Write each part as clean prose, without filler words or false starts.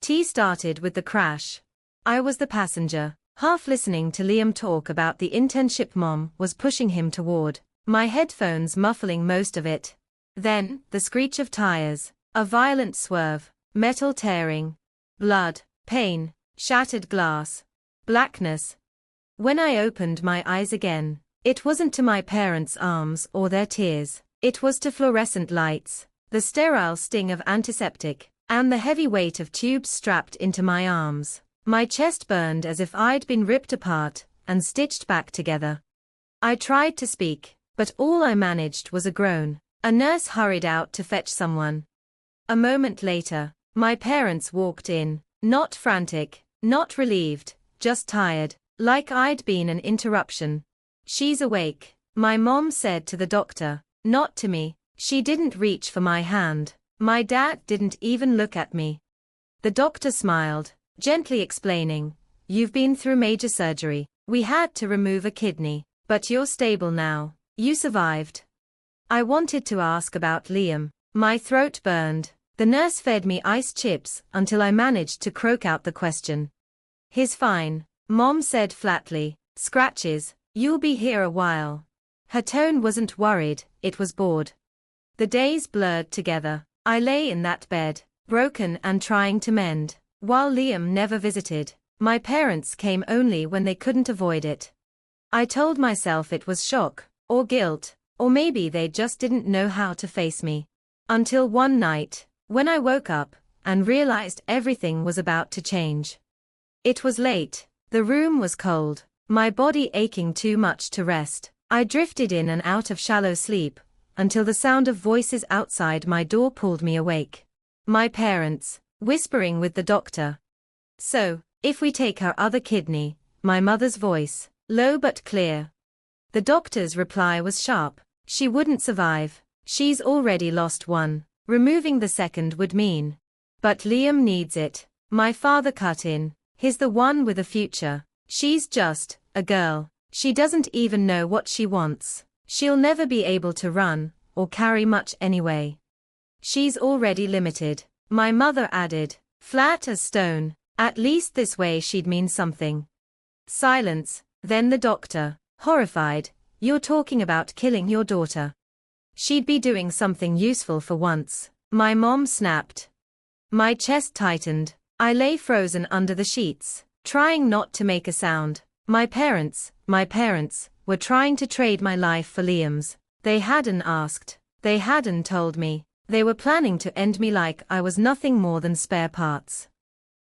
tea started with the crash. I was the passenger, half listening to Liam talk about the internship Mom was pushing him toward, my headphones muffling most of it. Then, the screech of tires, a violent swerve, metal tearing, blood, pain, shattered glass, blackness. When I opened my eyes again, it wasn't to my parents' arms or their tears, it was to fluorescent lights, the sterile sting of antiseptic, and the heavy weight of tubes strapped into my arms. My chest burned as if I'd been ripped apart and stitched back together. I tried to speak, but all I managed was a groan. A nurse hurried out to fetch someone. A moment later, my parents walked in, not frantic, not relieved, just tired, like I'd been an interruption. "She's awake," my mom said to the doctor, not to me. She didn't reach for my hand. My dad didn't even look at me. The doctor smiled, gently explaining, "You've been through major surgery. We had to remove a kidney, but you're stable now. You survived." I wanted to ask about Liam. My throat burned. The nurse fed me ice chips until I managed to croak out the question. "He's fine," Mom said flatly. "Scratches, you'll be here a while." Her tone wasn't worried, it was bored. The days blurred together. I lay in that bed, broken and trying to mend. While Liam never visited, my parents came only when they couldn't avoid it. I told myself it was shock, or guilt, or maybe they just didn't know how to face me. Until one night, when I woke up and realized everything was about to change. It was late, the room was cold, my body aching too much to rest. I drifted in and out of shallow sleep, until the sound of voices outside my door pulled me awake. My parents, whispering with the doctor. "So, if we take her other kidney," my mother's voice, low but clear. The doctor's reply was sharp. "She wouldn't survive. She's already lost one. Removing the second would mean." "But Liam needs it," my father cut in. "He's the one with a future. She's just a girl. She doesn't even know what she wants. She'll never be able to run, or carry much anyway. She's already limited," my mother added, flat as stone. "At least this way she'd mean something." Silence, then the doctor, horrified. "You're talking about killing your daughter. She'd be doing something useful for once," my mom snapped. My chest tightened. I lay frozen under the sheets, trying not to make a sound. My parents, were trying to trade my life for Liam's. They hadn't asked. They hadn't told me. They were planning to end me like I was nothing more than spare parts.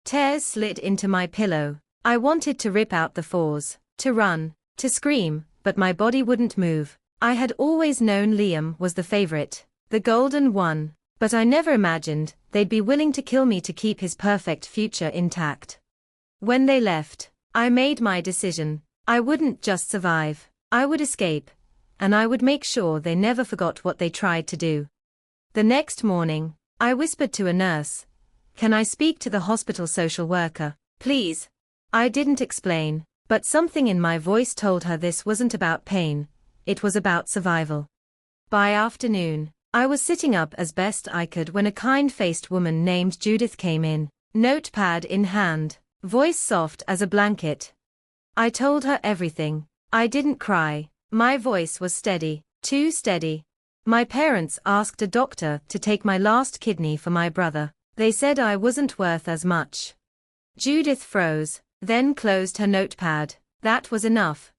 Tears slid into my pillow. I wanted to rip out the fours, to run, to scream, but my body wouldn't move. I had always known Liam was the favorite, the golden one, but I never imagined they'd be willing to kill me to keep his perfect future intact. When they left, I made my decision. I wouldn't just survive, I would escape, and I would make sure they never forgot what they tried to do. The next morning, I whispered to a nurse, "Can I speak to the hospital social worker, please?" I didn't explain, but something in my voice told her this wasn't about pain, it was about survival. By afternoon, I was sitting up as best I could when a kind-faced woman named Judith came in, notepad in hand, voice soft as a blanket. I told her everything. I didn't cry. My voice was steady, too steady. My parents asked a doctor to take my last kidney for my brother. They said I wasn't worth as much. Judith froze, then closed her notepad. That was enough.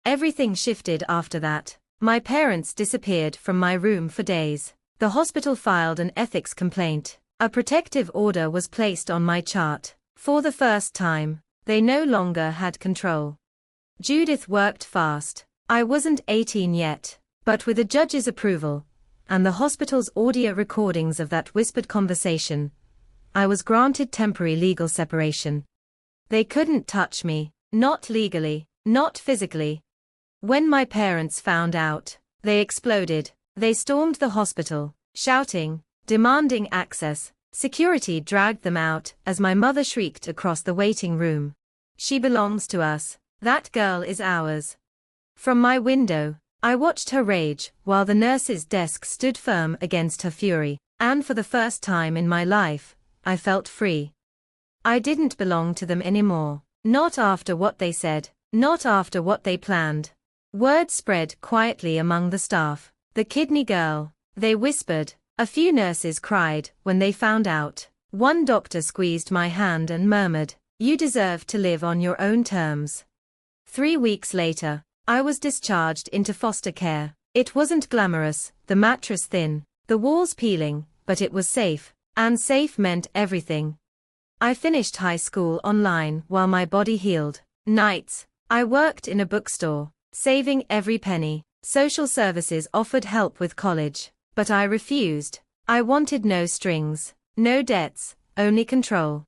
Everything shifted after that. My parents disappeared from my room for days. The hospital filed an ethics complaint. A protective order was placed on my chart. For the first time, they no longer had control. Judith worked fast. I wasn't 18 yet, but with a judge's approval, and the hospital's audio recordings of that whispered conversation, I was granted temporary legal separation. They couldn't touch me, not legally, not physically. When my parents found out, they exploded. They stormed the hospital, shouting, demanding access. Security dragged them out as my mother shrieked across the waiting room. "She belongs to us. That girl is ours." From my window, I watched her rage while the nurse's desk stood firm against her fury, and for the first time in my life, I felt free. I didn't belong to them anymore. Not after what they said, not after what they planned. Word spread quietly among the staff. The kidney girl, they whispered. A few nurses cried when they found out. One doctor squeezed my hand and murmured, "You deserve to live on your own terms." 3 weeks later, I was discharged into foster care. It wasn't glamorous, the mattress thin, the walls peeling, but it was safe, and safe meant everything. I finished high school online while my body healed. Nights, I worked in a bookstore, saving every penny. Social services offered help with college, but I refused. I wanted no strings, no debts, only control.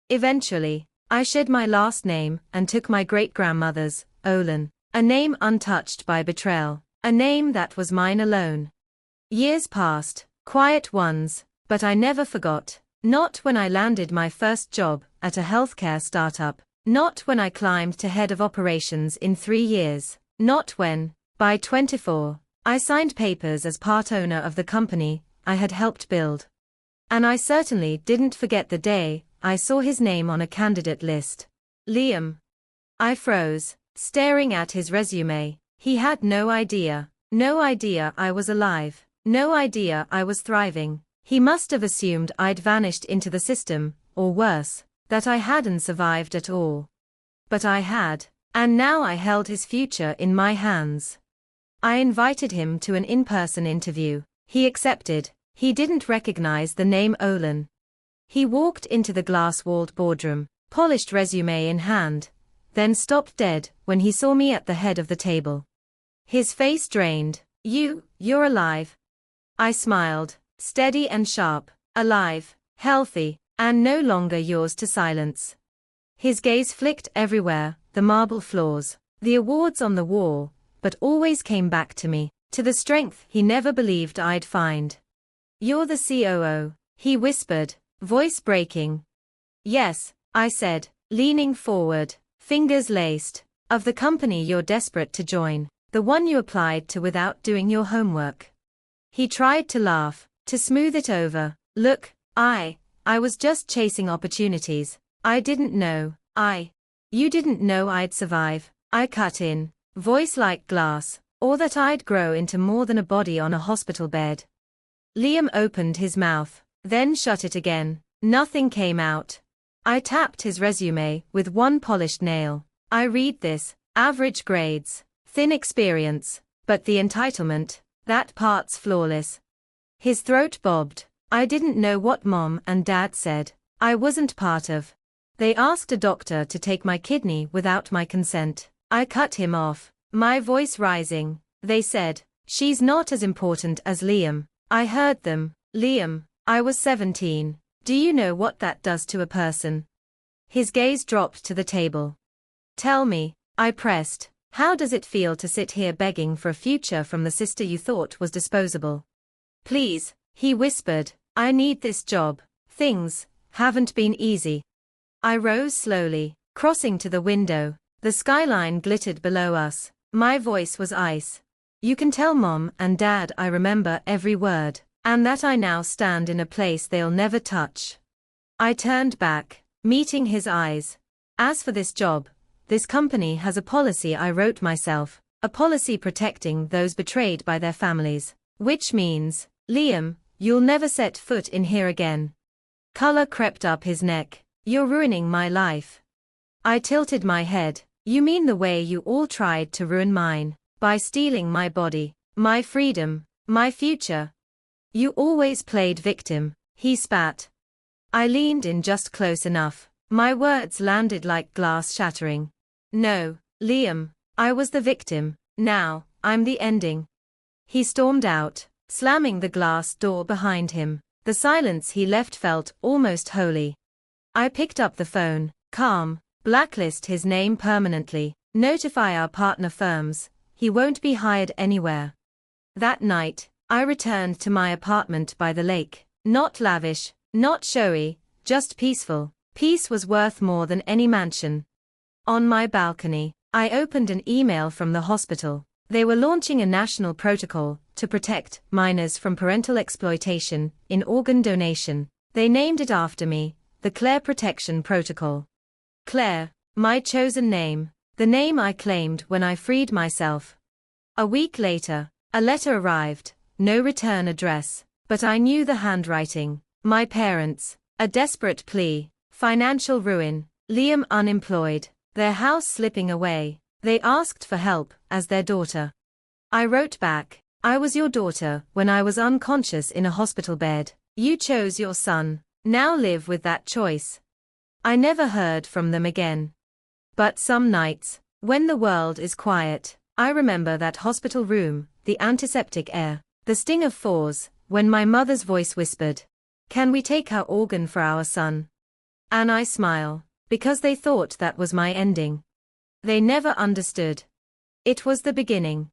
Eventually, I shed my last name and took my great-grandmother's, Olin, a name untouched by betrayal, a name that was mine alone. Years passed, quiet ones, but I never forgot. Not when I landed my first job at a healthcare startup, not when I climbed to head of operations in 3 years, not when, by 24, I signed papers as part owner of the company I had helped build. And I certainly didn't forget the day I saw his name on a candidate list. Liam. I froze, staring at his resume. He had no idea I was alive, no idea I was thriving. He must have assumed I'd vanished into the system, or worse, that I hadn't survived at all. But I had, and now I held his future in my hands. I invited him to an in-person interview. He accepted. He didn't recognize the name Olin. He walked into the glass-walled boardroom, polished resume in hand, then stopped dead when he saw me at the head of the table. His face drained. You're alive. I smiled, steady and sharp, alive, healthy, and no longer yours to silence. His gaze flicked everywhere, the marble floors, the awards on the wall, but always came back to me, to the strength he never believed I'd find. "You're the COO," he whispered, voice breaking. "Yes," I said, leaning forward, fingers laced, "of the company you're desperate to join, the one you applied to without doing your homework." He tried to laugh, to smooth it over. "Look, I was just chasing opportunities. I didn't know, you didn't know I'd survive," I cut in, voice like glass, or that I'd grow into more than a body on a hospital bed. Liam opened his mouth, then shut it again. Nothing came out. I tapped his resume with one polished nail. "I read this, average grades, thin experience, but the entitlement, that part's flawless." His throat bobbed. I didn't know what Mom and Dad said. I wasn't part of. They asked a doctor to take my kidney without my consent. I cut him off, my voice rising. They said, "She's not as important as Liam." I heard them. "Liam, I was 17. Do you know what that does to a person?" His gaze dropped to the table. "Tell me," I pressed. "How does it feel to sit here begging for a future from the sister you thought was disposable?" "Please," he whispered, "I need this job. Things haven't been easy." I rose slowly, crossing to the window. The skyline glittered below us. My voice was ice. "You can tell Mom and Dad I remember every word, and that I now stand in a place they'll never touch." I turned back, meeting his eyes. "As for this job, this company has a policy I wrote myself, a policy protecting those betrayed by their families, which means, Liam, you'll never set foot in here again." Color crept up his neck. "You're ruining my life." I tilted my head. "You mean the way you all tried to ruin mine, by stealing my body, my freedom, my future? You always played victim," he spat. I leaned in just close enough. My words landed like glass shattering. "No, Liam, I was the victim. Now, I'm the ending." He stormed out, slamming the glass door behind him. The silence he left felt almost holy. I picked up the phone. "Calm, blacklist his name permanently, notify our partner firms, he won't be hired anywhere." That night, I returned to my apartment by the lake. Not lavish, not showy, just peaceful. Peace was worth more than any mansion. On my balcony, I opened an email from the hospital. They were launching a national protocol to protect minors from parental exploitation in organ donation. They named it after me, the Claire Protection Protocol. Claire, my chosen name, the name I claimed when I freed myself. A week later, a letter arrived, no return address, but I knew the handwriting. My parents, a desperate plea, financial ruin, Liam unemployed, their house slipping away. They asked for help, as their daughter. I wrote back, I was your daughter when I was unconscious in a hospital bed. You chose your son, now live with that choice. I never heard from them again. But some nights, when the world is quiet, I remember that hospital room, the antiseptic air, the sting of fours, when my mother's voice whispered, "Can we take her organ for our son?" And I smile, because they thought that was my ending. They never understood. It was the beginning.